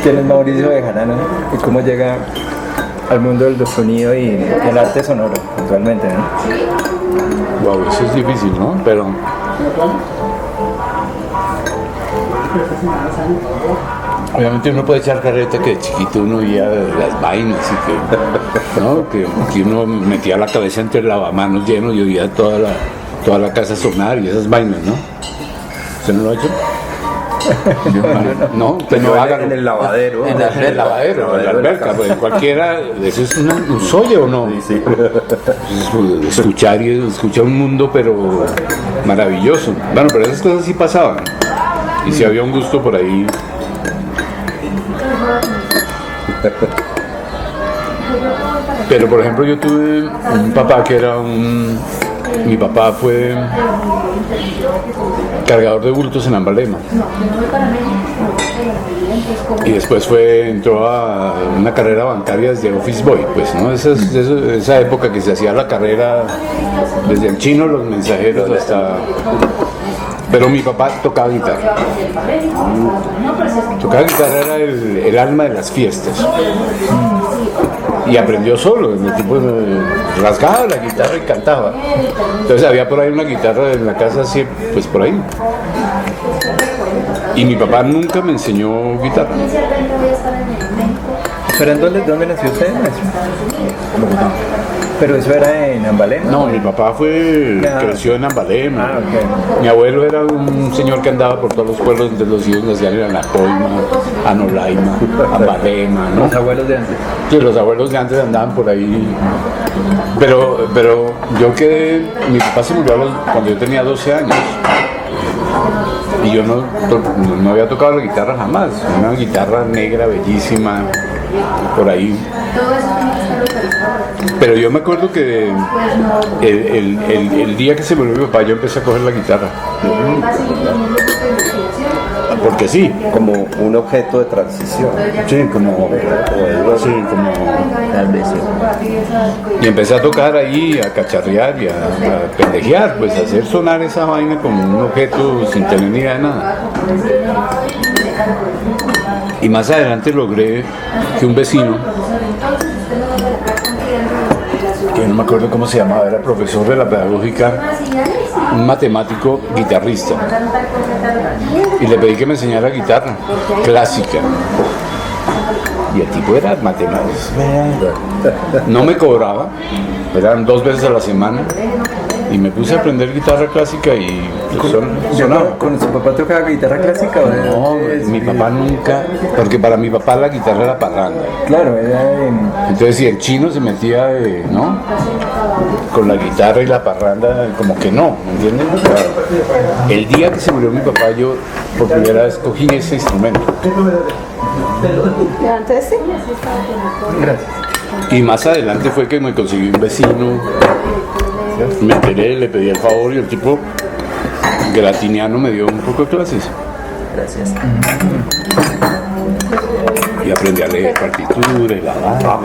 ¿Quién es Mauricio Bejarano y cómo llega al mundo del sonido y el arte sonoro actualmente, ¿no? Wow, eso es difícil, ¿no? Pero obviamente uno puede echar carreta que de chiquito uno oía las vainas y que, ¿no? que uno metía la cabeza entre el lavamanos lleno y oía toda la casa sonar y esas vainas, ¿no? ¿Usted no lo ha hecho? No, usted no haga en el lavadero. En el lavadero, en la alberca, pues cualquiera, ¿eso es un solle o no? Sí. Escuchar un mundo pero maravilloso. Bueno, pero esas cosas sí pasaban. Y si había un gusto por ahí. Pero por ejemplo yo tuve un papá que era mi papá fue cargador de bultos en Ambalema. Y después entró a una carrera bancaria desde Office Boy, pues, ¿no? Esa época que se hacía la carrera desde el chino, los mensajeros hasta... Pero mi papá tocaba guitarra. Tocaba guitarra era el alma de las fiestas. Y aprendió solo, el tipo rasgaba la guitarra y cantaba. Entonces había por ahí una guitarra en la casa, así, pues por ahí. Y mi papá nunca me enseñó guitarra. ¿Pero en dónde nació usted, maestro? ¿Pero eso era en Ambalema? No, mi papá creció en Ambalema. Ah, okay. Mi abuelo era un señor que andaba por todos los pueblos donde los hijos nacían, en Anapoima, Anolaima, Ambalema, ¿no? Los abuelos de antes. Sí, los abuelos de antes andaban por ahí. Pero mi papá se murió cuando yo tenía 12 años. Y yo no había tocado la guitarra jamás. Una guitarra negra, bellísima, por ahí. Pero yo me acuerdo que el día que se murió mi papá, yo empecé a coger la guitarra. Porque sí. Como un objeto de transición. Sí, como Tal vez sí. y empecé a tocar ahí, a cacharrear y a pendejear, pues a hacer sonar esa vaina como un objeto sin tener ni idea de nada. Y más adelante logré que un vecino, que no me acuerdo cómo se llamaba, era profesor de la pedagógica, un matemático guitarrista, y le pedí que me enseñara guitarra clásica. Y el tipo era matemático, no me cobraba, eran 2 veces a la semana, y me puse a aprender guitarra clásica y sonaba. ¿Con su papá tocaba guitarra clásica? No, mi papá nunca, porque para mi papá la guitarra era parranda. Claro, era en... Entonces si el chino se metía, ¿no? Con la guitarra y la parranda, como que no, ¿me entiendes? El día que se murió mi papá, yo por primera vez cogí ese instrumento. Levántese. Gracias. Y más adelante fue que me conseguí un vecino, me enteré, le pedí el favor y el tipo gratiniano me dio un poco de clases. Gracias. Y aprendí a leer partitura y la banda.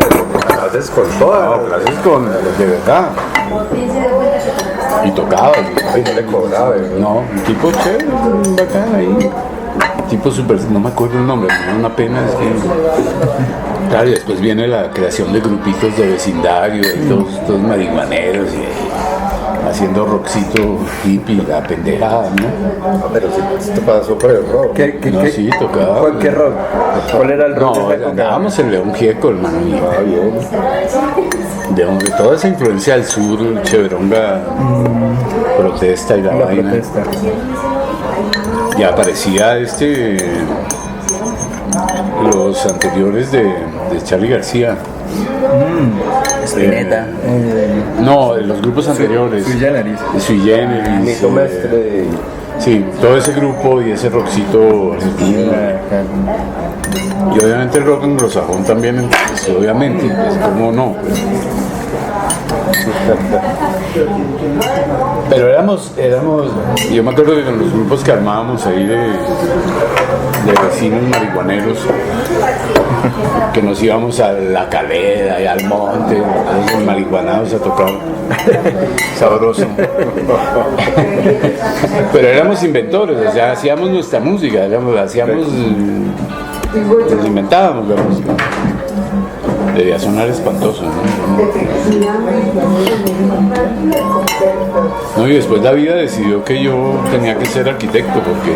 Clases con todas. Clases de verdad. Y tocaba. Y no le cobraba. No, un tipo chévere, bacán ahí. Tipo súper, no me acuerdo el nombre, me da una pena, es que... Claro, y después viene la creación de grupitos de vecindario, y todos marihuaneros, y haciendo rockcito hippie, la pendejada, ¿no? Pero si te pasó por el rock. No, sí, tocaba. ¿Qué rock? ¿Cuál era el rock? No, de esa época? andábamos en León Gieco, hermano. Bien. De toda esa influencia del sur, Cheveronga, protesta y la vaina. Protesta. Y aparecía los anteriores de Charly García. Spinetta. No, los grupos anteriores. Sui Generis. Sui Generis. Mito Mestre. Sí, todo ese grupo y ese rockcito argentino. Y obviamente el rock anglosajón también, pues, obviamente, pues, ¿cómo no? Pero éramos, yo me acuerdo que con los grupos que armábamos ahí de vecinos marihuaneros, que nos íbamos a la Caleda y al monte, a los marihuanados a tocar sabroso. Pero éramos inventores, o sea, hacíamos nuestra música, hacíamos Nos inventábamos la música. Debía sonar espantoso, ¿no? Y después la vida decidió que yo tenía que ser arquitecto porque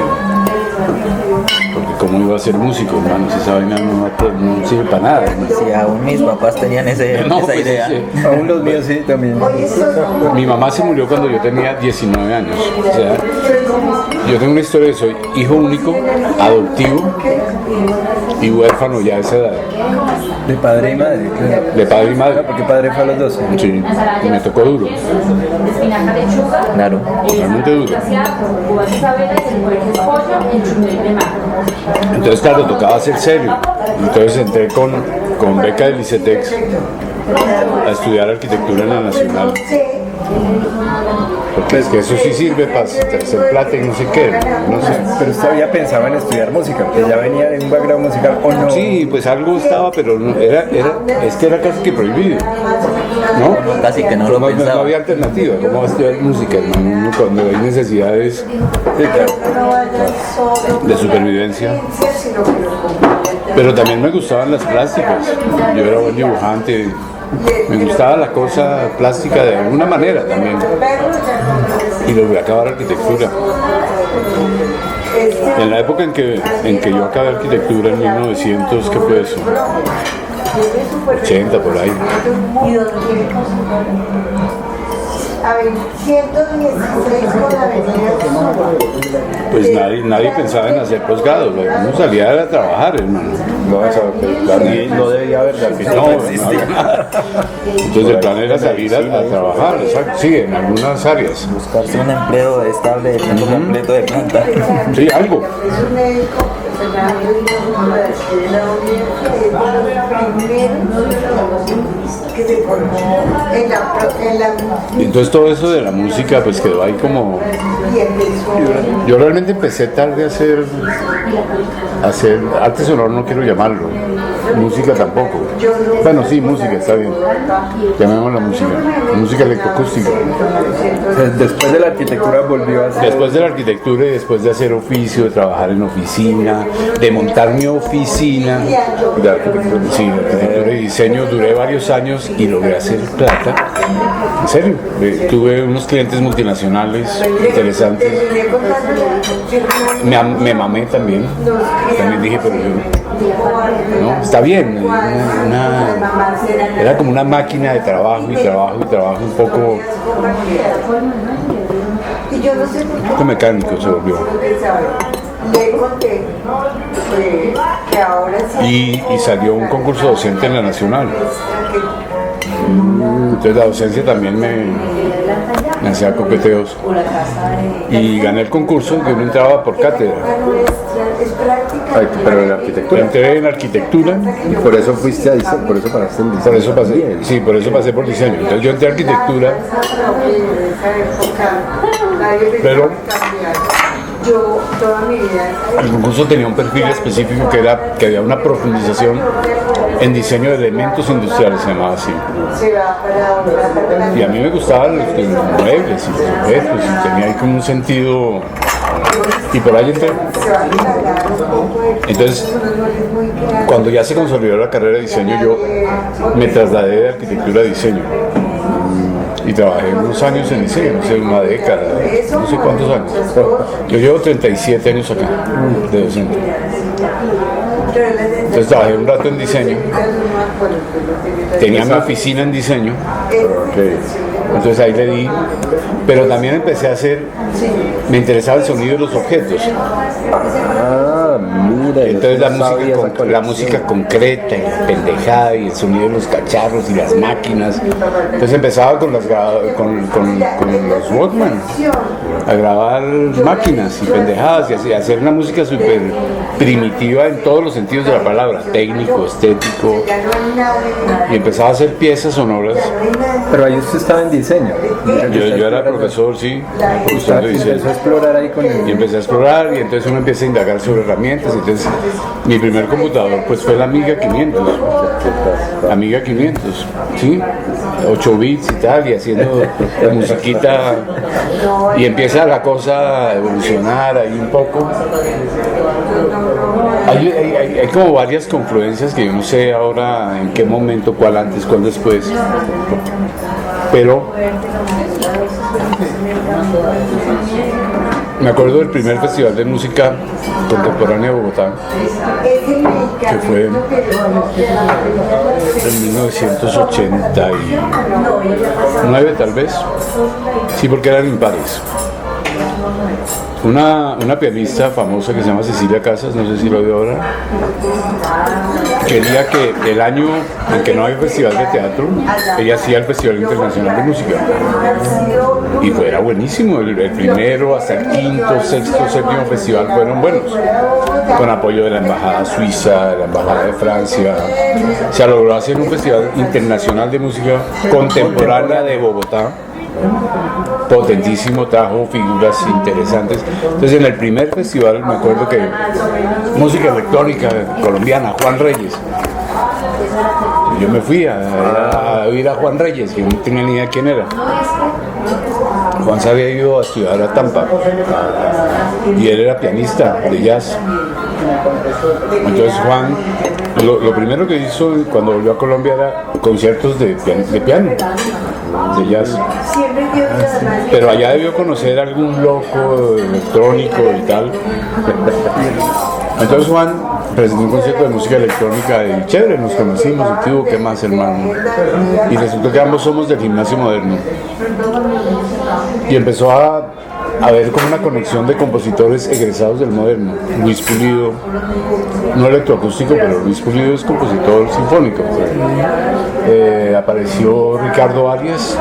cómo iba a ser músico, hermano, si esa vaina no sirve para nada, ¿no? Sí, aún mis papás tenían esa Pues, idea. Aún los míos sí, también. Mi mamá se murió cuando yo tenía 19 años. O sea, yo tengo una historia de soy hijo único, adoptivo y huérfano ya a esa edad. De padre y madre, claro. De padre y madre. Porque padre fue a los 12. Sí, y me tocó duro, Claro. realmente duro. Entonces, claro, tocaba ser serio. Entonces entré con beca del ICETEX a estudiar arquitectura en la Nacional. Porque es que eso sí sirve para hacer plata y no sé qué, no sé. Pero usted había pensado en estudiar música, que ya venía de un background musical o no. Sí, pues algo estaba, pero no, es que era casi que prohibido, ¿no? Casi que no lo No pensaba. había alternativa, ¿cómo va a estudiar música, hermano? Uno cuando hay necesidades Sí, claro. de supervivencia. Pero también me gustaban las plásticas, yo era buen dibujante, me gustaba la cosa plástica de alguna manera también. Y logré acabar arquitectura. En la época en que yo acabé arquitectura, en 1900, ¿qué fue eso? 80 por ahí. A ver, 116 con la avenida. Pues nadie pensaba en hacer posgrados, uno salía a trabajar, hermano. No, eso, claro, no debía haber de arquitecto. No había nada. Entonces el plan era salir a trabajar, exacto. Sí, en algunas áreas. Buscarse un empleo estable de tiempo completo de planta. Sí, algo. Es un médico, Fernando de la universidad, que se formó en la Y entonces todo eso de la música pues quedó ahí como... y empezó. Yo realmente empecé tarde a hacer arte sonoro, no quiero llamarlo, música tampoco. Bueno, sí, música, está bien. Llamémosla música electroacústica. Después de la arquitectura volvió a ser. Después de la arquitectura y después de hacer oficio, de trabajar en oficina, de montar mi oficina de arquitectura, sí, de arquitectura y diseño, duré varios años y logré hacer plata. En serio, tuve unos clientes multinacionales interesantes. Terminé contando Me mamé también. También dije, pero yo, no, está bien. Era como una máquina de trabajo y trabajo y trabajo, un poco y yo no sé por qué mecánico se volvió. le conté que ahora sí Y salió un concurso docente en la Nacional. Entonces la docencia también me hacía coqueteos. Y gané el concurso, que uno entraba por cátedra. es práctica. Ay, pero en la arquitectura. Entré en arquitectura, Y por eso fuiste a diseño, por eso paraste en diseño. por eso pasé, sí, por eso pasé por diseño. Entonces yo entré a arquitectura, pero Yo toda mi vida el concurso tenía un perfil específico que era que había una profundización en diseño de elementos industriales, se llamaba así. se va para Y a mí me gustaban los muebles y los objetos, y tenía ahí como un sentido. Y por ahí entré. se va a instalar un poco de Entonces, muy creativos. cuando ya se consolidó la carrera de diseño, yo me trasladé de arquitectura a diseño. Y trabajé unos años en diseño, no sé, una década, no sé cuántos años. Yo llevo 37 años acá, de docente. Entonces trabajé un rato en diseño, tenía mi oficina en diseño, entonces ahí le di, pero también empecé a hacer, me interesaba el sonido de los objetos. Ah, mira. Entonces yo sabía esa la conexión. música concreta y la pendejada y el sonido de los cacharros y las máquinas. Entonces empezaba con los Walkman a grabar máquinas y pendejadas y así, hacer una música súper primitiva en todos los sentidos de la palabra, técnico, estético. Y empezaba a hacer piezas sonoras. Pero ahí usted estaba en diseño. Yo era profesor, sí, profesor de diseño. Empezó a explorar ahí con Y el. empecé a explorar y entonces uno empieza a indagar sobre herramientas, entonces Entonces, mi primer computador pues fue la Amiga 500. Amiga 500, ¿sí? 8 bits y tal, y haciendo musiquita. Y empieza la cosa a evolucionar ahí un poco. Hay como varias confluencias que yo no sé ahora en qué momento, cuál antes, cuál después. Pero me acuerdo del primer festival de música contemporánea de Bogotá, que fue en 1989 tal vez, sí, porque eran impares. Una pianista famosa que se llama Cecilia Casas, no sé si lo veo ahora, quería que el año en que no hay festival de teatro, ella hacía el Festival Internacional de Música. Y era buenísimo, el primero hasta el quinto, sexto, séptimo festival fueron buenos, con apoyo de la Embajada Suiza, de la Embajada de Francia. Se logró hacer un Festival Internacional de Música Contemporánea de Bogotá, potentísimo, trajo figuras interesantes. Entonces en el primer festival me acuerdo que música electrónica colombiana, Juan Reyes. Yo me fui a oír a Juan Reyes, que no tenía ni idea quién era. Juan se había ido a estudiar a Tampa y él era pianista de jazz. Entonces Juan, lo primero que hizo cuando volvió a Colombia era conciertos de piano, de jazz. Pero allá debió conocer a algún loco electrónico y tal. Entonces Juan presentó un concierto de música electrónica y chévere, nos conocimos, y tuvo, ¿qué más, hermano? Y resultó que ambos somos del gimnasio moderno. Y empezó a ver como una conexión de compositores egresados del moderno. Luis Pulido, no electroacústico, pero Luis Pulido es compositor sinfónico. Apareció Ricardo Arias,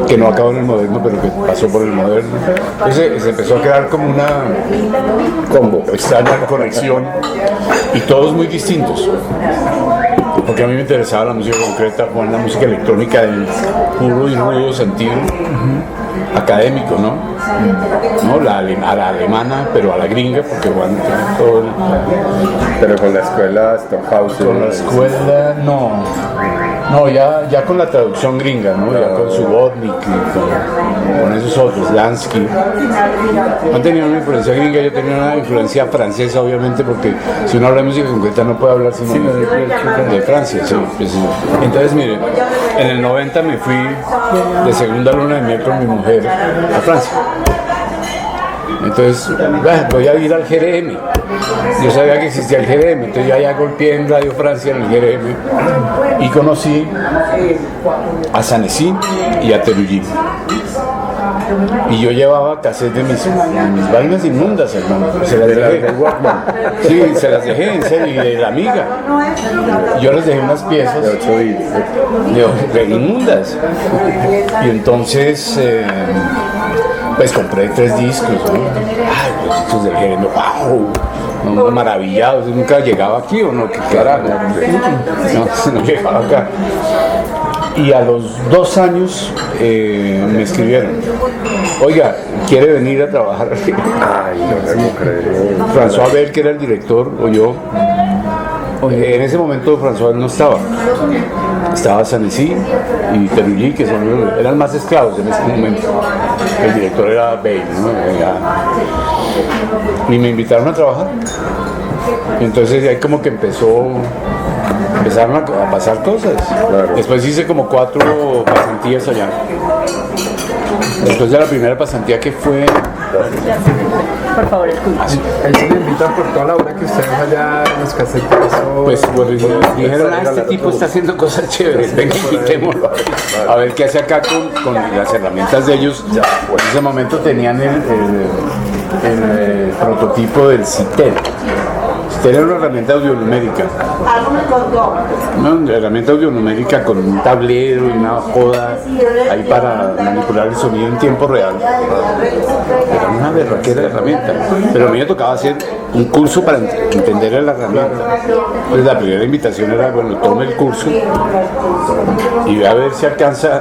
que no acabó en el moderno, pero que pasó por el moderno. Entonces se empezó a crear como una extraña conexión, y todos muy distintos. Porque a mí me interesaba la música concreta, Juan, la música electrónica del puro y rudo sentido académico, ¿no? A la alemana, pero a la gringa, porque Juan tiene todo el... Pero con la escuela Stockhausen. Con la escuela, no, ya con la traducción gringa, ¿no? Ya con Subotnik y con esos otros, Lansky. No tenía una influencia gringa, yo tenía una influencia francesa, obviamente, porque si uno habla de música concreta no puede hablar sino de Francia, sí. Entonces, mire, en el 90 me fui de segunda luna de miel con mi mujer a Francia. Entonces, voy a ir al GRM. Yo sabía que existía el GRM, entonces yo allá golpeé en Radio Francia, en el GRM, y conocí a Sanessy y a Teruggi. Y yo llevaba cassettes de mis vainas inmundas, hermano. Se las dejé. Sí, se las dejé, en serio, y de la Amiga. Yo les dejé unas piezas de 8 bits de inmundas. Y entonces, pues compré 3 discos, ¿no? Ay, los discos del género, wow, maravillados. Nunca llegaba aquí, ¿o no? ¿Qué carajo? No llegaba acá. Y a los 2 años me escribieron: oiga, ¿quiere venir a trabajar? Ay, no me creo. François Bell, que era el director, o yo. En ese momento François no estaba. Estaba Sanessy y Teruggi, que eran más esclavos en ese momento. El director era Bell, ¿no? Y me invitaron a trabajar. Y entonces ahí como que empezaron a pasar cosas. Claro. Después hice como 4 pasantías allá. Después de la primera pasantía, que fue... Por favor, escucha. Ahí se me invitan por toda la hora que ustedes allá en los casetes. Pues dijeron, este tipo está haciendo cosas chéveres, venga, invitémoslo a ver qué hace acá con las herramientas de ellos. En ese momento tenían el prototipo del CITEL. Era una herramienta audionumérica. Una herramienta audionumérica con un tablero y una joda ahí para manipular el sonido en tiempo real. Era una berraquera de herramienta. Pero a mí me tocaba hacer un curso para entender la herramienta. Entonces la primera invitación era, bueno, tome el curso y ve a ver si alcanza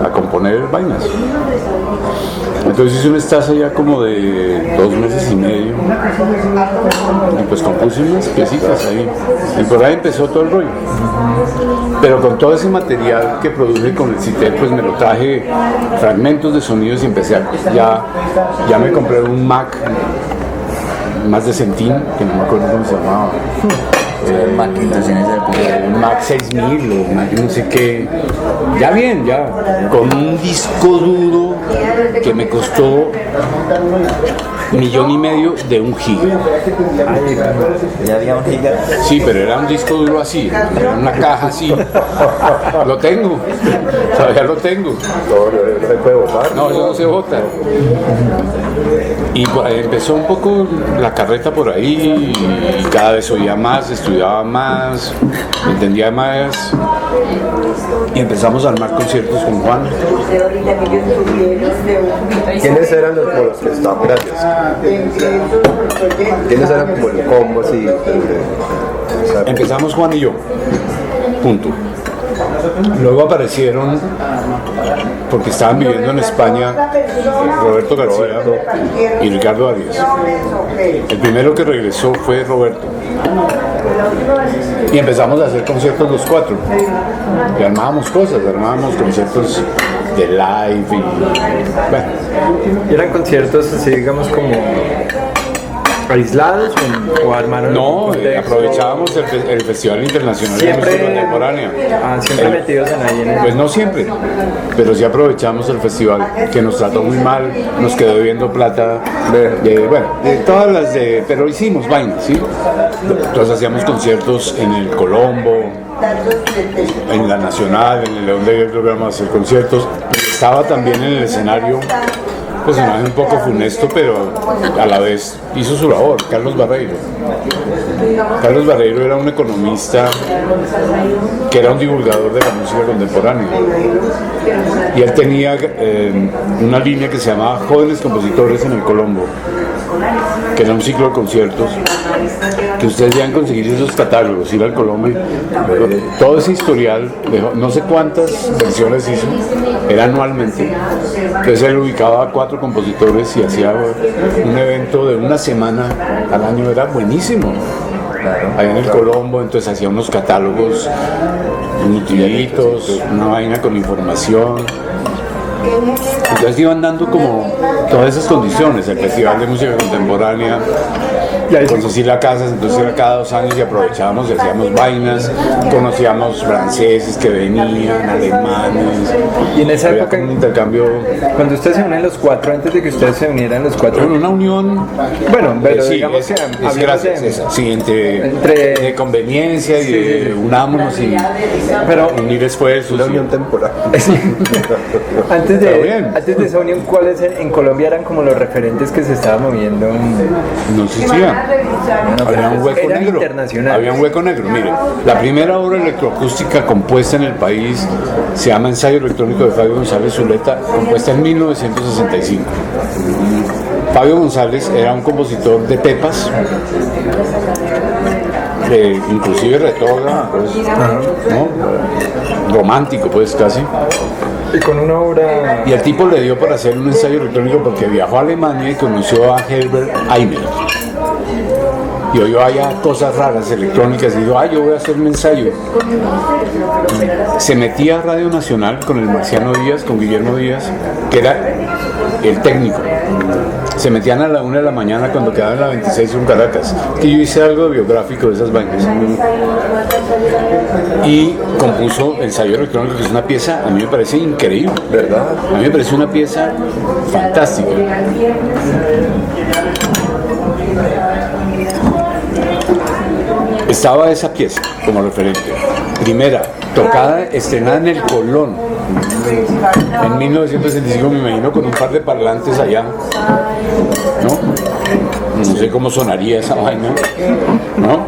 a componer vainas. Entonces hice una estancia ya como de 2 meses y medio. Y pues compuse unas piecitas ahí. Y por ahí empezó todo el rollo. Pero con todo ese material que produje con el CITER, pues me lo traje fragmentos de sonidos y empecé a, ya me compré un Mac más de centín, que no me acuerdo cómo se llamaba. Macintosh en esa época. Un Mac 6000 o Mac no sé qué. Ya bien, ya. Con un disco duro que me costó 1,5 millones de 1 giga. Ya había un giga. Sí, pero era un disco duro así, era una caja así. Lo tengo, todavía lo tengo. No se puede votar. No, eso no se vota. Y empezó un poco la carreta por ahí y cada vez oía más, estudiaba más, entendía más. Y empezamos a armar conciertos con Juan. ¿Quiénes eran los que estaban? Gracias. ¿Quiénes eran como el combo así? Empezamos Juan y yo, punto. Luego aparecieron, porque estaban viviendo en España, Roberto García y Ricardo Arias. El primero que regresó fue Roberto. Y empezamos a hacer conciertos los cuatro. Y armábamos cosas, armábamos conciertos de live y bueno. ¿Y eran conciertos así, digamos, como aislados o armaron? No, un contexto? aprovechábamos el Festival Internacional de Música Contemporánea. Siempre metidos en ahí. Pues no siempre, pero sí aprovechamos el festival, que nos trató muy mal, nos quedó debiendo plata, bueno, de todas las de, pero hicimos vainas, ¿sí? Entonces hacíamos conciertos en el Colombo, en la Nacional, en el León de Guerra, logramos hacer conciertos. Estaba también en el escenario, personaje un poco funesto, pero a la vez hizo su labor, Carlos Barreiro. Carlos Barreiro era un economista que era un divulgador de la música contemporánea. Y él tenía una línea que se llamaba Jóvenes Compositores en el Colombo, que era un ciclo de conciertos que ustedes ya han conseguido esos catálogos, ir al Colombo, todo ese historial, no sé cuántas versiones hizo, era anualmente. Entonces él ubicaba a 4 compositores y hacía un evento de una semana al año, era buenísimo. Ahí en el Colombo, entonces hacía unos catálogos utilitos, una vaina con información. Entonces iban dando como todas esas condiciones, el Festival de Música Contemporánea con Cecilia Casas, entonces era cada 2 años y aprovechábamos y hacíamos vainas, conocíamos franceses que venían, alemanes, Y en esa había época, como un intercambio, cuando ustedes se unen los 4, antes de que ustedes se unieran los 4, bueno, una unión, bueno, pero sí, digamos que es había gracias, ese- esa, sí, entre entre- de conveniencia y Sí, de sí. unámonos y pero unir esfuerzos. Una y- unión temporal. antes Pero bien. antes de esa unión, ¿cuáles en Colombia eran como los referentes que se estaban moviendo? No existía. Había un hueco Eran negro. internacionales. Había un hueco negro. Mire, la primera obra electroacústica compuesta en el país se llama Ensayo Electrónico de Fabio González Zuleta, compuesta en 1965. Fabio González era un compositor de pepas, inclusive retógrafo, pues, ¿no? Romántico, pues casi. Y con una obra... Y el tipo le dio para hacer un ensayo electrónico porque viajó a Alemania y conoció a Herbert Eimer. Y oyó allá cosas raras electrónicas y dijo, yo voy a hacer un ensayo. Se metía a Radio Nacional con el Marciano Díaz, con Guillermo Díaz, que era el técnico. Se metían a la 1 de la mañana cuando quedaba en la 26 en Caracas. Que yo hice algo biográfico de esas vainas. Y compuso Ensayo Electrónico, que es una pieza, a mí me parece increíble. ¿Verdad? A mí me parece una pieza fantástica. Estaba esa pieza como referente. Primera, tocada, estrenada en el Colón. En 1965, me imagino, con un par de parlantes allá. ¿No? No sé cómo sonaría esa vaina. ¿No?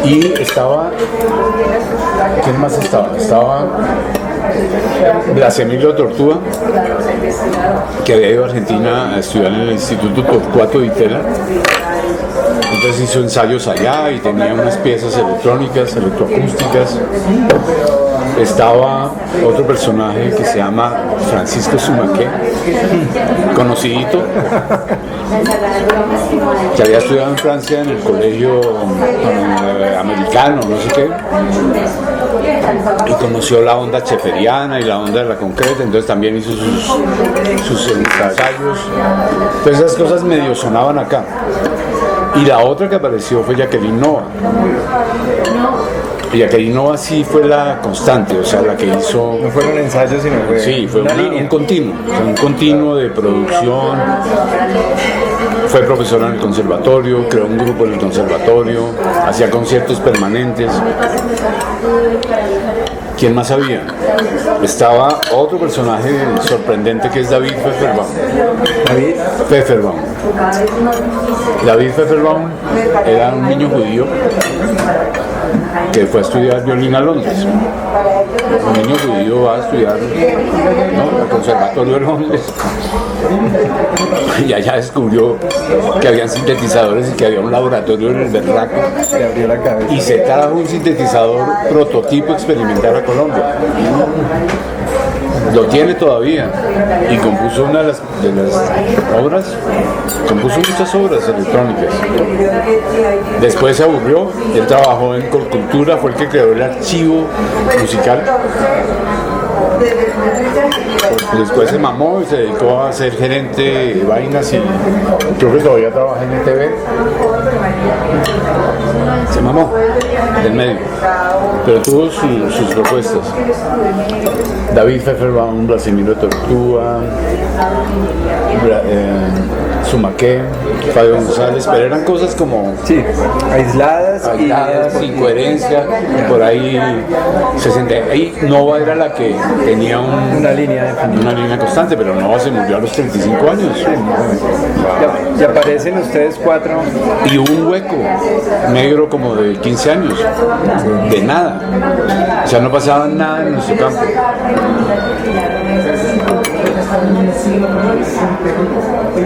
Y estaba... ¿Quién más estaba? Estaba Blas Emilio Tortúa, que había ido a Argentina a estudiar en el Instituto Torcuato Di Tella. Entonces hizo ensayos allá y tenía unas piezas electrónicas, electroacústicas. Estaba otro personaje que se llama Francisco Sumaqué, conocidito, que había estudiado en Francia en el colegio americano, no sé qué, y conoció la onda schefferiana y la onda de la concreta, entonces también hizo sus ensayos. Entonces esas cosas medio sonaban acá. Y la otra que apareció fue Jacqueline Nova. Y Jacqueline Nova sí fue la constante, o sea, la que hizo... No fueron ensayos, sino fue Sí, fue una línea. un continuo, o sea, un continuo de producción. Fue profesora en el conservatorio, creó un grupo en el conservatorio, hacía conciertos permanentes. ¿Quién más había? Estaba otro personaje sorprendente que es David Pfefferbaum. David, Pfefferbaum. David Pfefferbaum era un niño judío que fue a estudiar violín a Londres. Un niño judío va a estudiar, ¿no?, al conservatorio de Londres. Y allá descubrió que habían sintetizadores y que había un laboratorio en el Berraco. le abrió la cabeza. Y se trajo un sintetizador prototipo experimental a Colombia. Lo tiene todavía y compuso una de las obras, compuso muchas obras electrónicas. Después se aburrió, él trabajó en Colcultura, fue el que creó el archivo musical. Después se mamó y se dedicó a ser gerente de vainas y creo que todavía trabaja en ETV. Se mamó del medio, pero tuvo sus propuestas. David Pfefferbaum, Blasemiro de Tortúa, Sumaqué, Fabio González, pero eran cosas como Sí, aisladas sin coherencia, por ahí 60. Ahí Nova era la que tenía una línea definida. una línea constante, pero Nova se murió a los 35 años. Y aparecen ustedes cuatro. Y hubo un hueco negro como de 15 años, de nada. O sea, no pasaba nada en nuestro campo.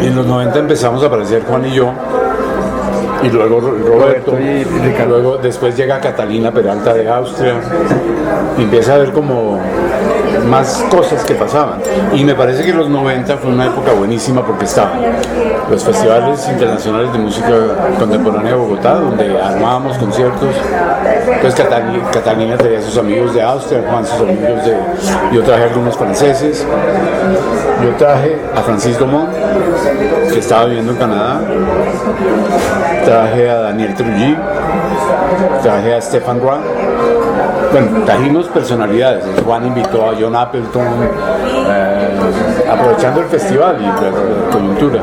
Y en los 90 empezamos a aparecer Juan y yo, y luego Roberto, y Ricardo. luego después llega Catalina Peralta de Austria, y empieza a ver como más cosas que pasaban. Y me parece que los 90 fue una época buenísima porque estaban los festivales internacionales de música contemporánea de Bogotá, donde armábamos conciertos. Entonces Catalina traía a sus amigos de Austria, Juan sus amigos de... Yo traje a algunos franceses, yo traje a Francis Dumont, que estaba viviendo en Canadá, traje a Daniel Trujillo, traje a Stefan Roy. Bueno, trajimos personalidades. Juan invitó a John Appleton, aprovechando el festival y la coyuntura.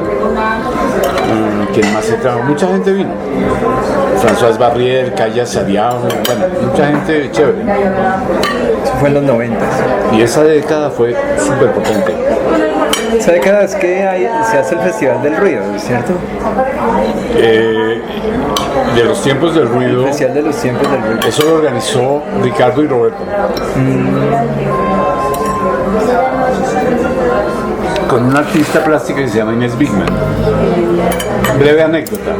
¿Quién más se trajo? Mucha gente vino. François Barrier, Calla Sariao, bueno, mucha gente chévere. Eso fue en los 90. Y esa década fue súper potente. Esa década es que se hace el Festival del Ruido, ¿cierto? De los tiempos del ruido, El Festival de los Tiempos del Ruido. eso lo organizó Ricardo y Roberto. Con una artista plástica que se llama Inés Bigman. Breve anécdota.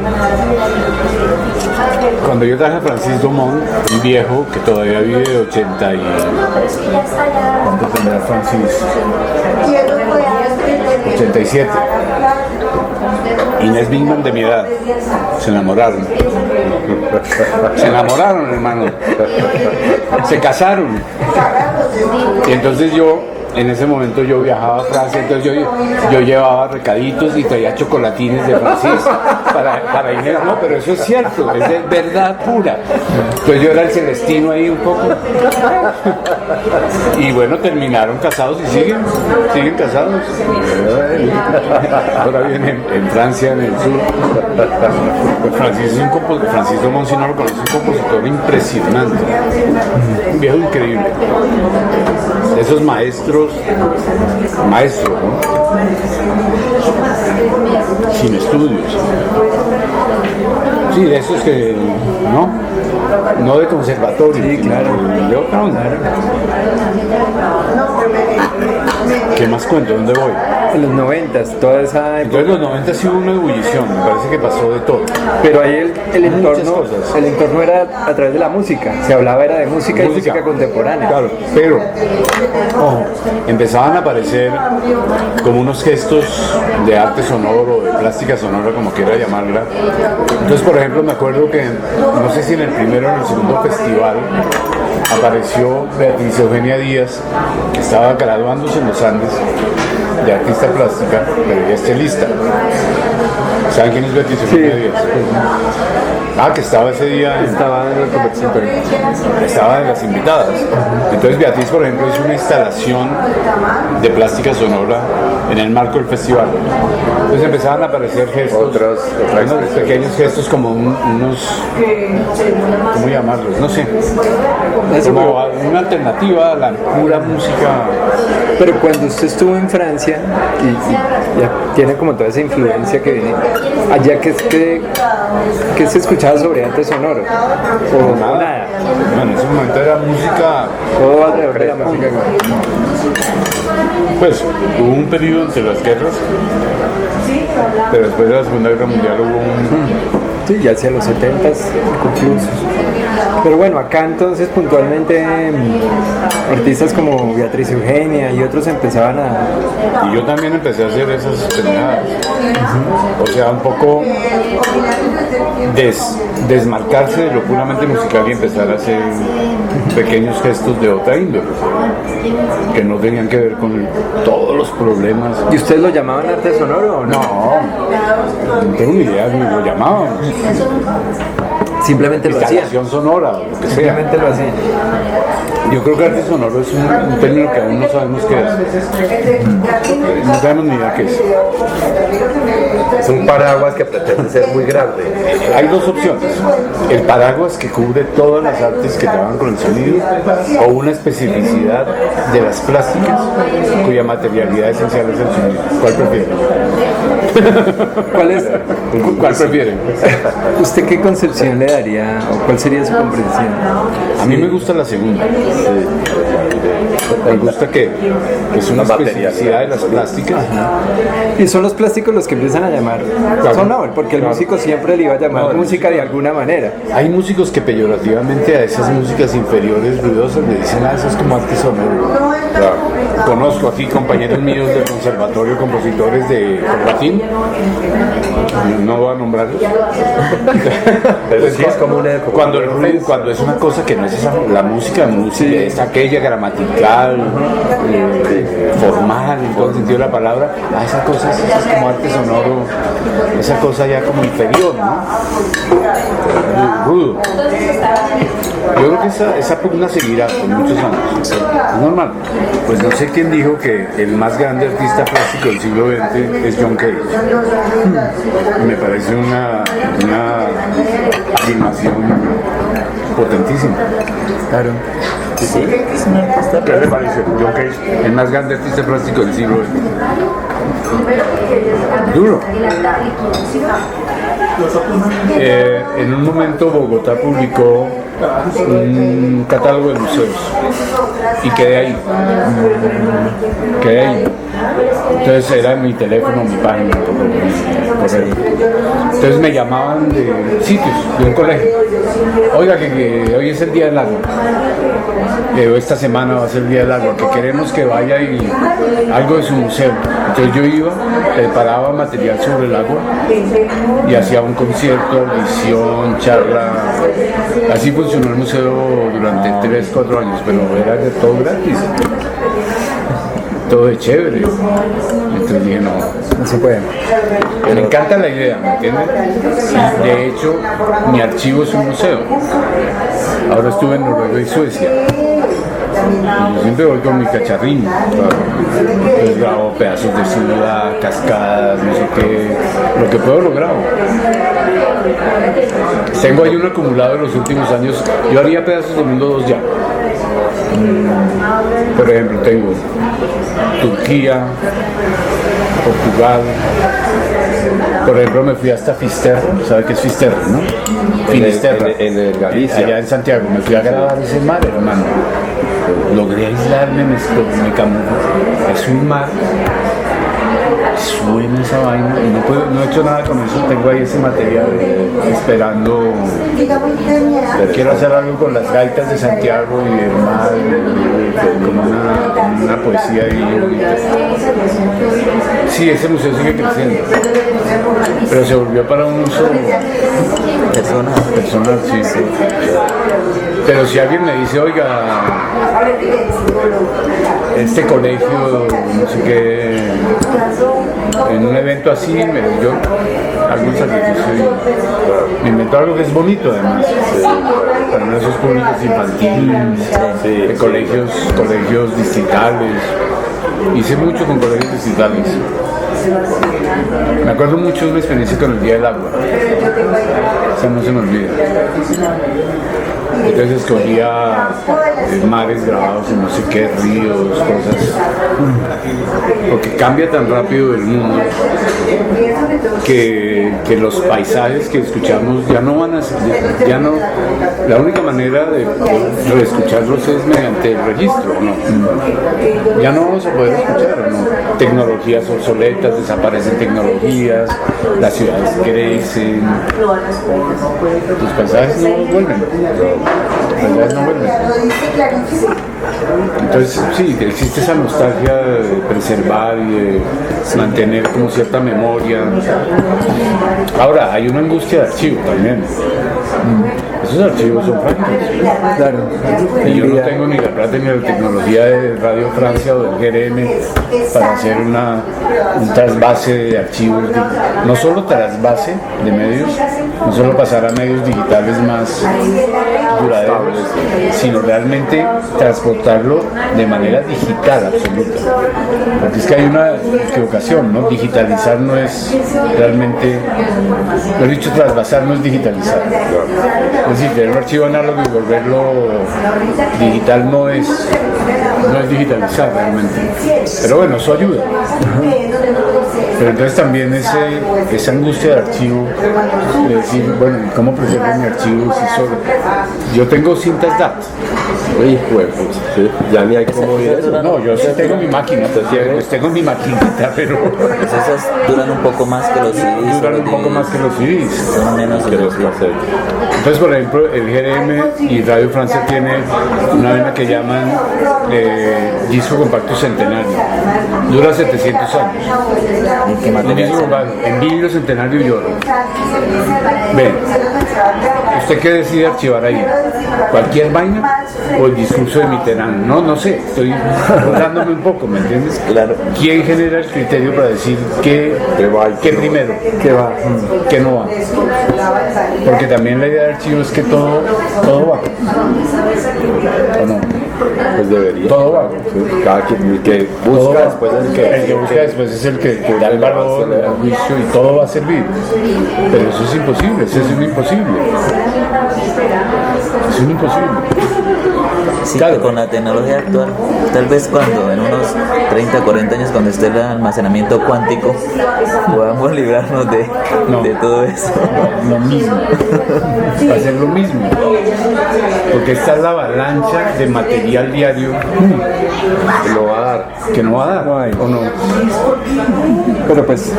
Cuando yo traje a Francis Dumont, un viejo que todavía vive de 80 y... ¿Cuánto tendrá Francis? 87. Inés Bigman de mi edad. Se enamoraron. Se enamoraron, hermano. Se casaron. Y entonces en ese momento yo viajaba a Francia, entonces yo llevaba recaditos y traía chocolatines de Francis para ir. No, pero eso es cierto, es de verdad pura. Entonces yo era el celestino ahí un poco. Y bueno, terminaron casados y siguen casados. Ahora viven en Francia, en el sur. Francis Dumont, si no lo conoce, es un compositor impresionante. Un viejo increíble. Esos maestros, ¿no? Sin estudios. Sí, de esos que, no de conservatorio. Sí, claro. De otra onda. ¿Qué más cuento? ¿Dónde voy? En los 90s, toda esa época. Entonces en los 90 sí hubo una ebullición, me parece que pasó de todo. Pero ahí el Muchas entorno, cosas. el entorno era a través de la música. Se hablaba era de música y música contemporánea. Claro, pero ojo, empezaban a aparecer como unos gestos de arte sonoro, de plástica sonora, como quiera llamarla. Entonces, por ejemplo, me acuerdo que, no sé si en el primero o en el segundo festival, apareció Beatriz Eugenia Díaz, que estaba graduándose en los Andes de artista plástica, pero ella es chelista. ¿Saben quién es Beatriz Eugenia Díaz? Ah, que estaba ese día Estaba en el conversatorio. estaba de las invitadas. Entonces Beatriz, por ejemplo, hizo una instalación de plástica sonora en el marco del festival. Entonces empezaban a aparecer gestos, unos pequeños gestos como unos, ¿cómo llamarlos? No sé, como una alternativa a la pura música. Pero cuando usted estuvo en Francia y ya tiene como toda esa influencia que viene, allá que se escuchaba sobre arte sonoro o nada. Bueno, en ese momento era música, Todo alrededor de la música. pues hubo un periodo entre las guerras, pero después de la Segunda Guerra Mundial hubo un... Sí, ya hacia los 70s incluso. Pero bueno, acá entonces puntualmente artistas como Beatriz Eugenia y otros empezaban a... Y yo también empecé a hacer esas pendejadas. O sea, un poco desmarcarse de lo puramente musical y empezar a hacer pequeños gestos de otra índole, que no tenían que ver con todos los problemas. ¿Y ustedes lo llamaban arte sonoro o no? No tengo ni idea de lo llamábamos. Simplemente lo hacían. Instalación sonora, o lo que sea. Simplemente lo hacían. Yo creo que arte sonoro es un término que aún no sabemos qué es. No sabemos ni idea qué es. Es un paraguas que pretende ser muy grande. Hay dos opciones: el paraguas que cubre todas las artes que trabajan con el sonido, o una especificidad de las plásticas cuya materialidad esencial es el sonido. ¿Cuál prefiere? ¿Cuál prefiere? ¿Usted qué concepción le daría o cuál sería su comprensión? A mí me gusta la segunda. Me gusta que es una especificidad de las plásticas. Y son los plásticos los que empiezan a llamar sonoro, porque el músico siempre le iba a llamar música de alguna manera. Hay músicos que peyorativamente a esas músicas inferiores ruidosas le dicen, eso es como arte sonoro. Conozco aquí compañeros míos del conservatorio, compositores de Corbatín, no voy a nombrarlos. Pero sí es como una... Cuando el ruido, cuando es una cosa que no es esa, la música es aquella gramatical, formal, en todo el sentido de la palabra, esa cosa es como arte sonoro, esa cosa ya como inferior, ¿no? Rudo. Yo creo que esa pugna seguirá por muchos años, es normal. Pues no sé quién dijo que el más grande artista plástico del siglo XX es John Cage. Me parece una afirmación potentísima. Claro. Sí, es un artista. ¿Qué le parece? John Cage, el más grande artista plástico del siglo XX. Duro. En un momento Bogotá publicó un catálogo de museos y quedé ahí. Entonces era mi teléfono, mi página, mi correo. Entonces me llamaban de sitios, de un colegio. Oiga, que hoy es el día del agua. Esta semana va a ser el día del agua, que queremos que vaya y algo de su museo. Entonces yo iba, preparaba material sobre el agua y hacía un concierto, audición, charla. Así funcionó el museo durante 3-4 años, pero era de todo gratis. Todo de chévere. Entonces dije, no se puede. Me encanta la idea, ¿me entiendes? De hecho, mi archivo es un museo. Ahora estuve en Noruega y Suecia. Y yo siempre voy con mi cacharrín. Entonces grabo pedazos de ciudad, cascadas, no sé qué. Lo que puedo lo grabo. Tengo ahí un acumulado de los últimos años. Yo haría pedazos del mundo 2 ya. Por ejemplo, tengo Turquía, Portugal. Por ejemplo, me fui hasta Fisterra. ¿Sabe qué es Fisterra, no? Finisterra. En el Galicia. Allá en Santiago. Me fui a grabar ese mar, hermano. logré aislarme, me camuflo. Es un mar, suena esa vaina y no he hecho nada con eso. Tengo ahí ese material esperando. Quiero hacer algo con las gaitas de Santiago y el mar, como una poesía ahí. Sí, ese museo sigue creciendo, pero se volvió para un uso personal, sí. Pero si alguien me dice, oiga, este colegio, no sé qué, en un evento así, yo hago un sacrificio y me invento algo que es bonito además, para uno de esos públicos infantiles, de colegios distritales. Hice mucho con colegios distritales. Me acuerdo mucho de una experiencia con el Día del Agua. Esa no se me olvida. Entonces escogía mares grabados en no sé qué, ríos, cosas. Porque cambia tan rápido el mundo que los paisajes que escuchamos ya no van a ser, la única manera de reescucharlos es mediante el registro, ¿no? Ya no vamos a poder escuchar, ¿no? Tecnologías obsoletas, desaparecen tecnologías, las ciudades crecen, los paisajes no vuelven. Entonces sí, existe esa nostalgia de preservar y de mantener como cierta memoria. Ahora, hay una angustia de archivo también. Esos archivos son frágiles. Claro. Y yo no tengo ni la plata ni la tecnología de Radio Francia o del GRM para hacer un trasvase de archivos, no solo trasvase de medios, no solo pasar a medios digitales más duraderos, sino realmente transportarlo de manera digital absoluta. Porque es que hay una equivocación, ¿no? Digitalizar no es realmente, lo he dicho, trasvasar no es digitalizar. Es decir, tener un archivo análogo y volverlo digital no es digitalizar realmente. Pero bueno, eso ayuda. Pero entonces también esa angustia de archivo, de decir, bueno, ¿cómo preservo mi archivo? Yo tengo cintas DAT. Uy, pues, ya ni hay como ir eso. No, yo sí tengo mi máquina, tengo mi maquinita, pero Pues esas duran un poco más que los CDs. duran un poco más que los CDs. Son menos que los Entonces, por ejemplo, el GRM y Radio Francia tiene una vaina que llaman disco compacto centenario. Dura 700 años. ¿Y qué Un material? disco compacto en vinilo centenario y oro. Ven, ¿usted qué decide archivar ahí? ¿Cualquier vaina o el discurso de Mitterrand? No sé, estoy dándome un poco, ¿me entiendes? Claro. ¿Quién genera el criterio para decir qué primero, Que va. qué no va? Porque también la idea de archivo es que todo va. ¿O no? Pues debería. Todo va. Cada quien que Todo busca va. después es El que busca después es el que da el valor, el juicio y todo va a servir. Pero eso es imposible, eso es un imposible. Es un imposible. Sí, Claro. que con la tecnología actual, tal vez cuando en unos 30, 40 años, cuando esté el almacenamiento cuántico, podamos librarnos de todo eso. Lo mismo. Va a ser lo mismo. Porque esta es la avalancha de material diario que no va a dar. que no va a dar. No hay. ¿O no? Pero pues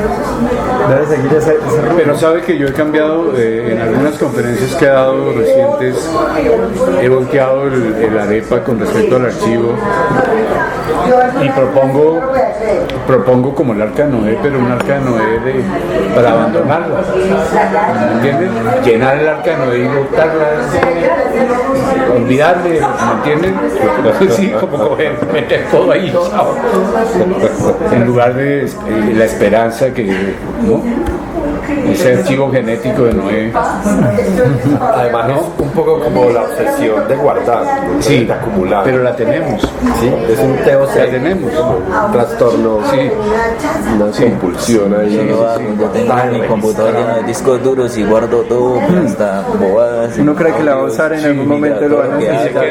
debe seguir ese rumbo. Pero sabe que yo he cambiado en algunas conferencias que he dado recientes, he volteado el arepa con respecto al archivo y propongo como el arca de Noé, pero un arca de Noé para abandonarla, ¿me entiendes? Llenar el arca de Noé y botarla, olvidarle, ¿me entiendes? Sí, como meter todo ahí, chao. En lugar de la esperanza que, ¿no? Ese archivo genético de Noé. Además es un poco como la obsesión de guardar, Sí, de acumular. pero la tenemos. Sí, es un TOC, La tenemos. un trastorno, Sí. una compulsión ahí. Yo lo hago, yo tengo mi computador lleno de discos duros y guardo todo, hasta bobadas. Uno cree que la va a usar en algún momento y lo van a Y se necesitar.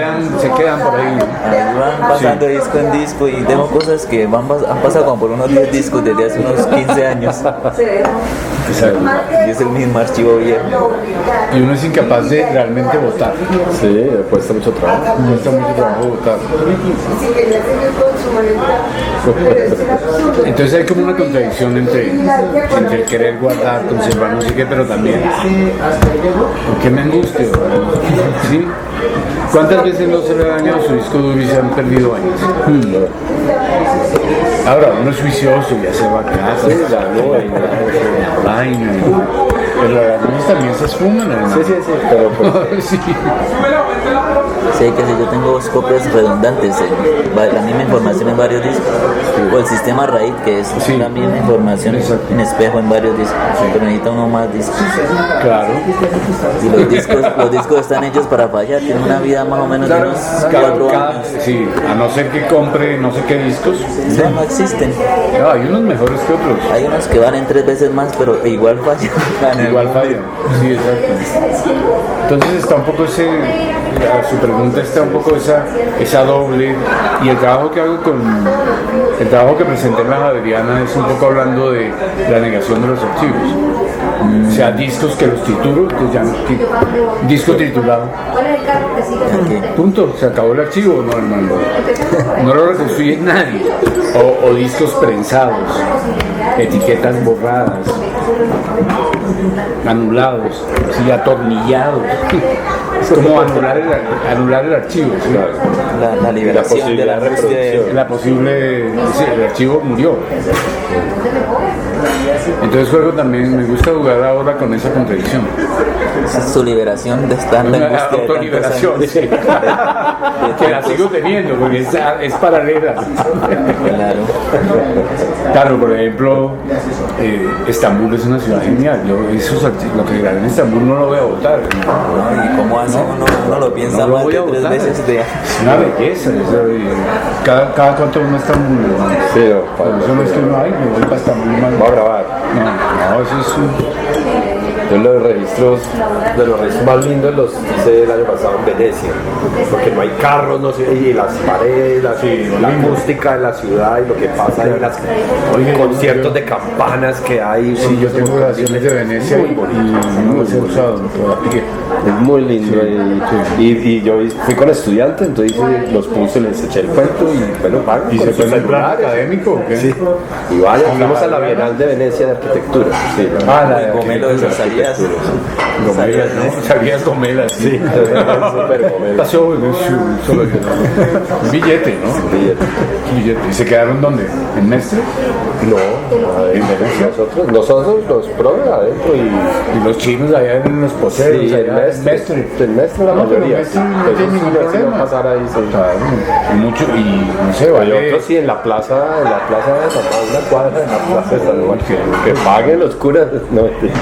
quedan por ahí. Ahí van pasando de disco en disco y tengo cosas que han pasado como por unos 10 discos desde hace unos 15 años. Exacto. Exacto. Y es el mismo archivo viejo. Y uno es incapaz de realmente votar. Sí, le cuesta mucho trabajo. Cuesta mucho trabajo votar. Si quería seguir con su manera, pero es absurdo. Entonces hay como una contradicción entre el querer guardar, conservar, no sé qué, pero también ¿por qué me angustio? ¿Sí? ¿Cuántas veces no se le ha dañado su disco duro y se han perdido años? Ahora, uno es juicioso, ya se va a casa, vaina, pero las niñas también se esfuman, hermano. Sí, pero pues, Sí. Sí, que si yo tengo dos copias redundantes, la misma información en varios discos, o el sistema RAID, que es Sí. la misma información Exacto. en espejo en varios discos, pero necesita uno más discos. Claro. Y los discos están hechos para fallar, tienen una vida más o menos de unos 4 años. Sí, a no ser que compre no sé qué discos. No existen. No, hay unos mejores que otros. Hay unos que valen 3 veces más, pero igual fallan. Igual fallan. Sí, exacto. Entonces está un poco su pregunta está un poco esa doble, y el trabajo que hago el trabajo que presenté en la Javeriana es un poco hablando de la negación de los archivos. O sea, discos que los titulo, que llaman disco titulado. Punto, se acabó el archivo, no, hermano. No lo reconstruye nadie. O discos prensados, etiquetas borradas, anulados, sí, atornillados. Es como anular el archivo. ¿Sí? La liberación de la angustia de... Sí, el archivo murió. Entonces juego también, me gusta jugar ahora con esa contradicción. su liberación de estar en la Una angustia de tantos autoliberación, años. sí. Que la sigo teniendo, porque es paralela. Claro. Claro, por ejemplo, Estambul es una ciudad genial. Yo lo que grabé en Estambul no lo voy a votar. ¿Y cómo hace uno lo piensa No lo más voy de a 3 votar. veces de... Es una belleza. Cada cuánto uno está muy... sí, Eso no es que no hay, me voy para Estambul. vamos a grabar. No, eso es un... Yo los registros más lindos los hice el año pasado en Venecia, porque no hay carros, no sé, y las paredes, la acústica de la ciudad y lo que pasa en los conciertos de campanas que hay. Sí, yo tengo grabaciones de Venecia y no los he usado todavía. Es muy lindo y yo fui con estudiantes, entonces los puse, les eché el cuento y bueno, van ¿Y con se sus fue en plan celulares. académico o qué? Sí, y vaya, fuimos a la Bienal de Venecia de Arquitectura. Sí, La de Gomelo de esas salidas. Gomelas, ¿no? Sabías gomelas, sí. súper gomelo. Pasó un billete, ¿no? Un billete. ¿Y se quedaron dónde? ¿En Mestre? No, en Venecia nosotros los probes adentro Y los chinos allá en los poseros, sí, allá en Mestre. el Mestre la No, pero mayoría. Mestre no Pues tiene ningún sí, no problema. pasar ahí, sí. Claro, y mucho, y no sé, Hay vale. otros sí en la plaza de San Juan, una cuadra de la plaza de San Juan, que paguen los curas. No, mentira.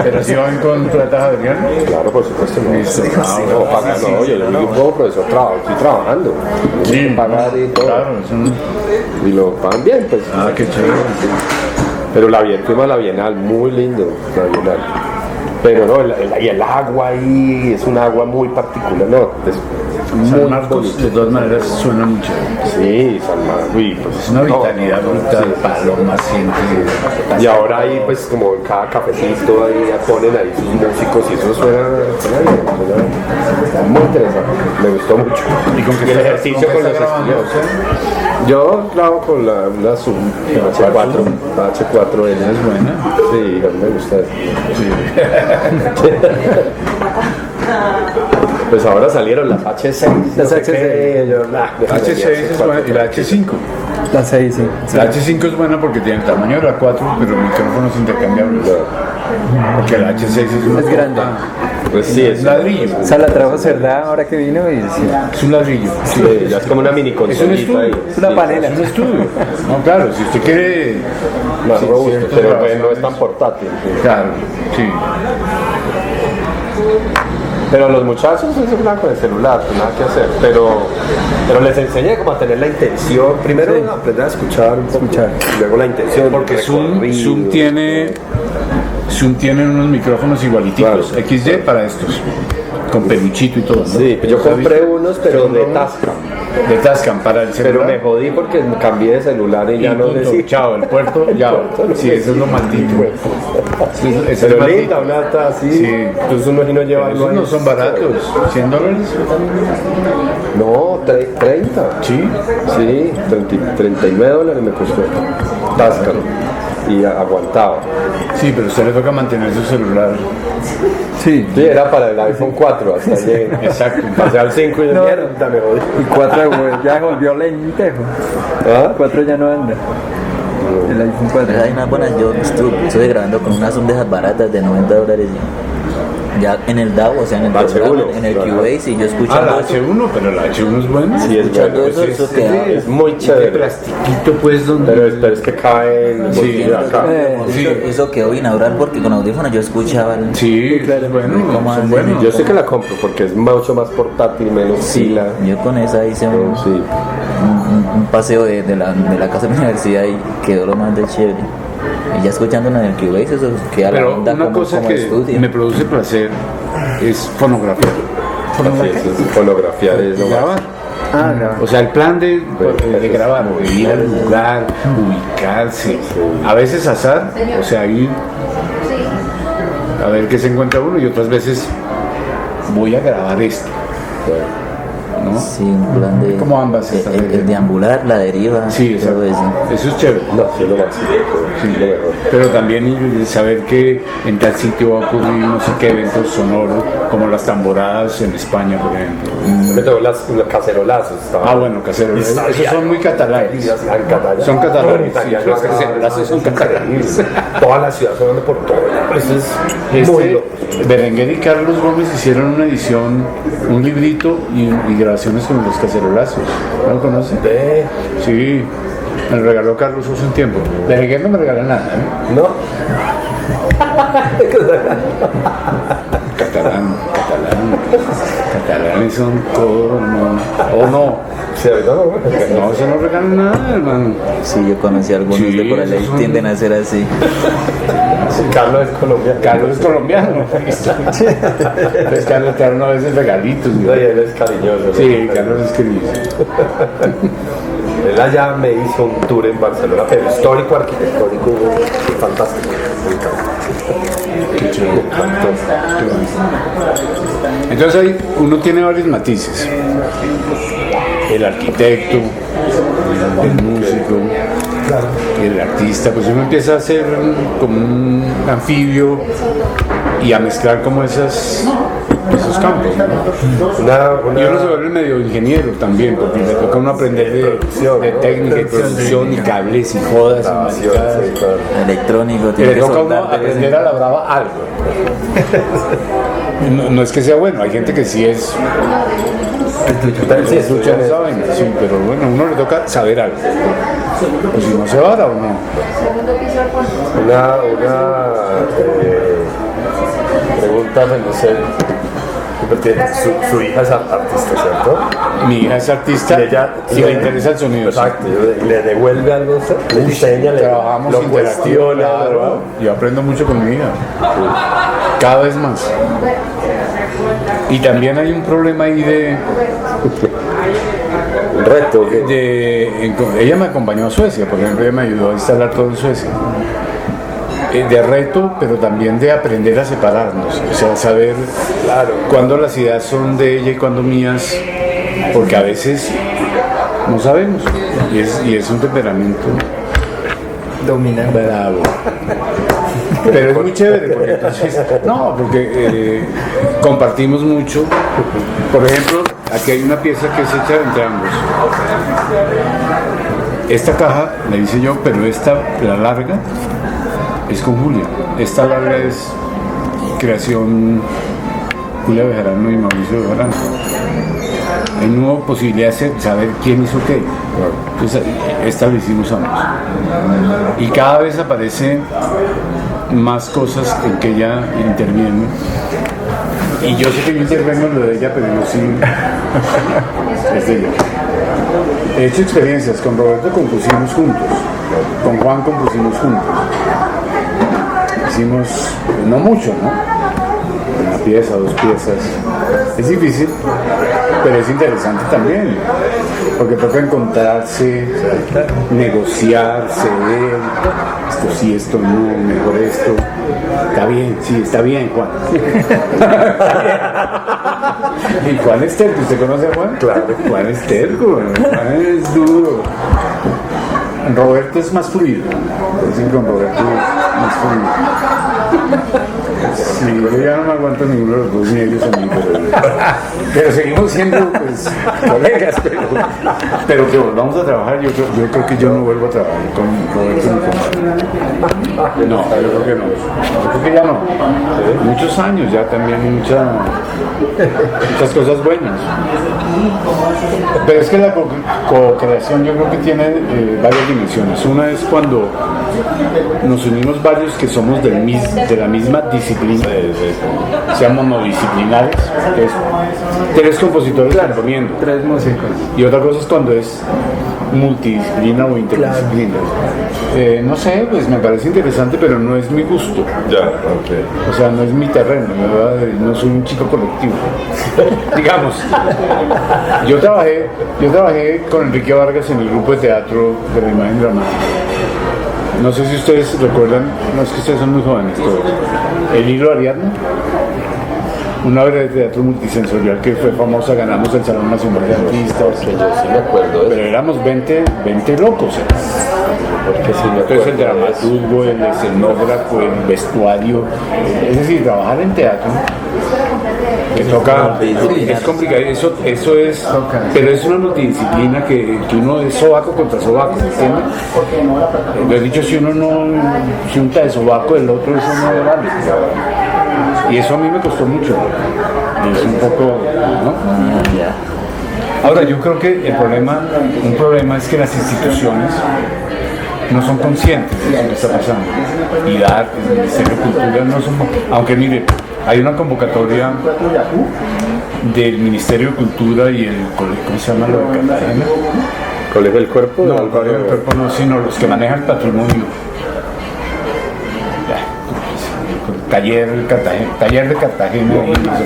Pero si van con plata Adrián. Claro, por supuesto, no. Listo. No, pagan, no, yo como profesor estoy trabajando. Sí, Pagar y todo. claro, es un... Y lo pagan bien, pues. Ah, qué chévere. Pero fuimos a la Bienal, muy lindo la Bienal. Pero no, y el agua ahí es un agua muy particular, no, es San muy Marcos, bonito. de todas maneras, suena mucho. Sí, San Marcos, uy, pues Es una vitalidad brutal, sí. palomas, gente. Y ahora ahí pues como en cada cafecito ahí ya ponen ahí sus músicos y eso suena bien, está muy interesante, me gustó mucho. ¿Y con qué el está- ejercicio con con qué los está grabando estudiantes. Yo grabo con una Zoom H4, H4N. Es buena. Sí, a mí me gusta eso. Pues ahora salieron las H6. Las no sé qué, H6. yo, H6 es buena y la H5. La 6, sí. La H5 es buena porque tiene el tamaño de la 4, pero micrófonos intercambiables. Porque la H6 es una Es grande. Pues sí, Es un ladrillo. O sea, la trajo Cerdá ahora que vino y sí. Es un ladrillo. Sí, ya es como una mini Es un consolita estudio. ahí. Es una panela. Es un estudio. No, claro, si usted quiere. Más sí, robusto, ciertas pero grabaciones. no es tan portátil. Sí. Claro, sí. Pero los muchachos es blanco con el celular, pues nada que hacer. Pero les enseñé como a tener la intención. Primero aprender a escuchar un poco, luego la intención. Porque Zoom recorrido. tiene unos micrófonos igualiticos. Claro. XY para estos. Con peluchito y todo, ¿no? Sí, pues yo ¿Los ha compré visto? unos, pero de Son Tascam. de Tascam para el Pero celular. me jodí porque cambié de celular y ya no punto, le chao, el puerto, ya. Sí, eso es lo maldito. Sí, eso es Pero maldito. linda, una alta así. Sí. Entonces uno si no lleva Esos no son baratos, $100. No, 30. Sí. Sí, $39 me costó. Tascam. Y aguantaba. Sí, pero a usted le toca mantener su celular. Sí. Sí, era para el iPhone 4 hasta llegué. Exacto. Pasé al 5 y de mierda me jodí. Y 4 ya se volvió lentejo. ¿Ah? 4 ya no anda. El iPhone 4. Pero hay unas buenas, yo estuve grabando con unas sondejas baratas de $90 ya en el DAW, o sea, en el H1, programa, en el claro. Cubase, y yo Ah, escuchando la eso, H1, pero la H1 es buena. Sí, es escuchando bueno. eso queda Es muy De chévere. plastiquito, pues, donde... Pero es que cae en Sí, acá. Sí. eso quedó binaural porque con audífonos yo escuchaba Sí, claro, bueno, ¿Cómo son hacen? buenos. Yo sé que la compro porque es mucho más portátil, menos pila. yo con esa hice Sí. un paseo de la casa de la universidad y quedó lo más de chévere. Y ya escuchando en el Cubase, eso queda la Pero onda una como, cosa como que estudio. me produce placer es fonografía. Así es, fonografiar es lo más. Grabar. Ah, no. O sea, el plan de grabar, de ir al lugar, ubicarse, a veces azar, o sea, ir a ver qué se encuentra uno, y otras veces voy a grabar esto, ¿no? Sí, un plan de... Como ambas estas el veces. deambular, la deriva, Sí, todo exacto. eso. Eso es chévere. No, sí, lo más. Sí, lo mejor. Pero también saber que en tal sitio va a ocurrir no sé qué eventos sonoros, como las tamboradas en España, por ejemplo. Me tengo los cacerolazos. Ah, bueno, caseros. Esos son muy catalanes. Son catalanes, sí, los cacerolazos son catalanes. Toda la ciudad sonando por todo. Eso es muy loco. Berenguer y Carlos Gómez hicieron una edición, un librito y grabaciones con los cacerolazos. ¿No lo conocen? Sí, me lo regaló Carlos hace un tiempo. Berenguer no me regala nada, ¿eh? ¿No? Catalanes son todos, hermano. ¿O no? Sí, ahorita no. No, eso no regalan nada, hermano. Sí, yo conocí a algunos Sí, de por ahí, esos son- tienden a ser así. Carlos es colombiano. Carlos es colombiano. Entonces Carlos te da a veces regalitos. ¿no? No, y él es cariñoso. Sí, ¿no? Carlos es querido. Él allá me hizo un tour en Barcelona, pero histórico, arquitectónico, fantástico. Me encanta. Qué chévere. Entonces ahí uno tiene varios matices. El arquitecto, el músico, el artista, pues uno empieza a hacer como un anfibio y a mezclar como esos campos, ¿no? Y uno se vuelve medio ingeniero también, porque le toca a uno aprender de técnica y producción y cables y jodas y maricadas. Electrónico, Y tiene le que toca a uno soldar de vez en aprender a la brava algo. No es que sea bueno, hay gente que sí es Sí, escucha esa vaina, sí, pero bueno, a uno le toca saber algo. Pues si no se vara o no. Una pregunta, pues, no sé. Porque su hija es artista, ¿cierto? Mi hija es artista Y ella y le interesa el sonido. sí. Exacto. ¿Le devuelve algo? ¿Le enseña? Trabajamos lo interactivo, cuestiona? claro. Yo aprendo mucho con mi hija. Cada vez más. Y también hay un problema ahí Un reto. ella me acompañó a Suecia, por ejemplo, ella me ayudó a instalar todo en Suecia. De reto, pero también de aprender a separarnos, o sea, saber cuándo las ideas son de ella y cuándo mías, porque a veces no sabemos, y es un temperamento Dominante. bravo. Pero es muy chévere, porque entonces, porque compartimos mucho. Por ejemplo, aquí hay una pieza que es hecha entre ambos. Esta caja la hice yo, pero la larga, es con Julia. Esta larga es creación Julia Bejarano y Mauricio Bejarano. No hubo posibilidad de saber quién hizo qué. Entonces, esta lo hicimos ambos. Y cada vez aparecen más cosas en que ella interviene. Y yo sé que yo intervengo en lo de ella, pero yo sí es de ella. He hecho experiencias. Con Roberto compusimos juntos. Con Juan compusimos juntos. Hicimos, no mucho, ¿no? Una pieza, 2 piezas. Es difícil, Pero es interesante también, porque toca encontrarse, negociar, ceder, esto sí, esto no, mejor esto. Está bien, sí, está bien, Juan. Y Juan es terco, ¿usted conoce a Juan? Claro. Juan es terco, Juan es duro. Roberto es más fluido. Dicen que con Roberto es más fluido. Sí, yo ya no me aguanto ninguno de los dos ni ellos a mí, pero seguimos siendo pues, colegas, pero que volvamos a trabajar, yo creo que yo no vuelvo a trabajar con Roberto ni con Juan. No, yo creo que no. Yo creo que ya no. Muchos años ya también, muchas cosas buenas. Pero es que la co-creación yo creo que tiene varias dimensiones. Una es cuando nos unimos varios que somos de la misma disciplina, seamos monodisciplinares, es 3 compositores componiendo. 3 músicos. Y otra cosa es cuando es multidisciplina o interdisciplina. No sé, pues me parece interesante, pero no es mi gusto. Ya, ok. O sea, no es mi terreno, no soy un chico colectivo. Digamos, yo trabajé con Enrique Vargas en el grupo de teatro de la imagen dramática. No sé si ustedes recuerdan, no es que ustedes son muy jóvenes todos, El Hilo Ariadne, una obra de teatro multisensorial que fue famosa, ganamos el Salón Nacional de Artistas. Que yo sí me acuerdo de Pero éramos 20 locos. porque sí me Entonces el acuerdo. dramaturgo, el escenógrafo, el vestuario, es decir, trabajar en teatro que toca, es complicado, eso es, pero es una multidisciplina que uno es sobaco contra sobaco, ¿entiendes? Lo he dicho, si uno no se unta de sobaco del otro, eso no vale. Y eso a mí me costó mucho. Es un poco, ¿no? Ahora, yo creo que un problema es que las instituciones no son conscientes de lo que está pasando. Y el Ministerio de Cultura no son... Aunque mire, hay una convocatoria del Ministerio de Cultura y el colegio, ¿cómo se llama lo de Cartagena? ¿Colegio del Cuerpo? No, el colegio del Cuerpo no, sino los que manejan el patrimonio. Taller de Cartagena y no sé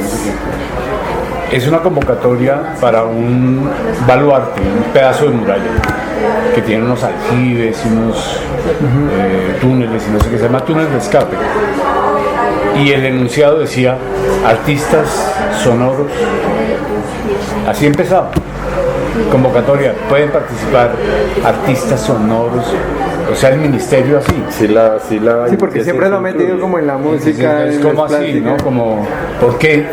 qué. Es una convocatoria para un baluarte, un pedazo de muralla que tiene unos aljibes y unos túneles y no sé qué, se llama túnel de escape. Y el enunciado decía artistas sonoros, así empezaba. Convocatoria, pueden participar artistas sonoros, o sea, el ministerio así. Sí, porque siempre lo ha metido como en la música. Es en como la así, plástica. ¿no? Como, ¿por qué?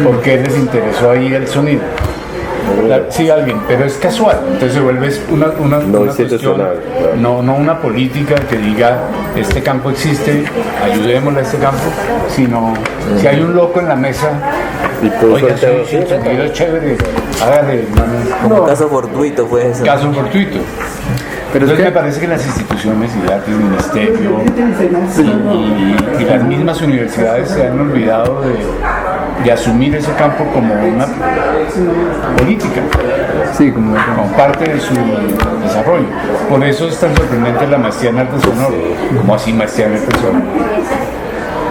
¿Por qué les interesó ahí el sonido? Sí, alguien, pero es casual, entonces se vuelve una cuestión, institucional, claro. no una política que diga este campo existe, ayudémosle a este campo, sino si hay un loco en la mesa, Y puso oiga, el tema, sí, el sonido es chévere, hágale, Como caso fortuito fue eso. caso fortuito. Pero Entonces es que- me parece que las instituciones y el ministerio y las mismas universidades se han olvidado de asumir ese campo como una política, Sí, como parte de su desarrollo. Por eso es tan sorprendente la maestría en arte sonoro, como así maestría en arte sonoro.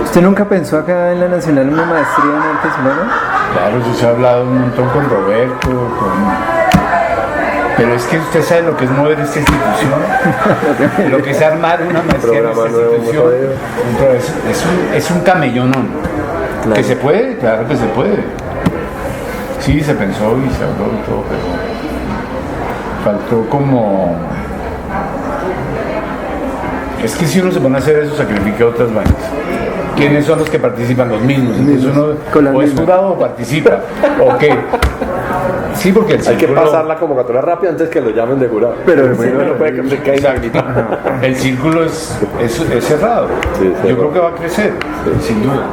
¿Usted nunca pensó acá en la Nacional una maestría en arte sonoro? Claro, yo se ha hablado un montón con Roberto, pero es que usted sabe lo que es mover esta institución, lo que es armar una maestría en esta Programa nuevo, institución. jodido. Entonces, es un camellonón. Claro. Que se puede, claro que se puede. Sí, se pensó y se habló y todo, pero faltó como... Es que si uno se pone a hacer eso, sacrifica otras vainas. ¿Quiénes son los que participan? Los mismos. Entonces uno con las o es mismas. jurado o participa. ¿O qué? Sí, porque el Hay que círculo... pasar la convocatoria rápido antes que lo llamen de jurado. Pero sí, no puede que se caiga. El círculo es cerrado. Sí, Yo creo que va a crecer, sin duda.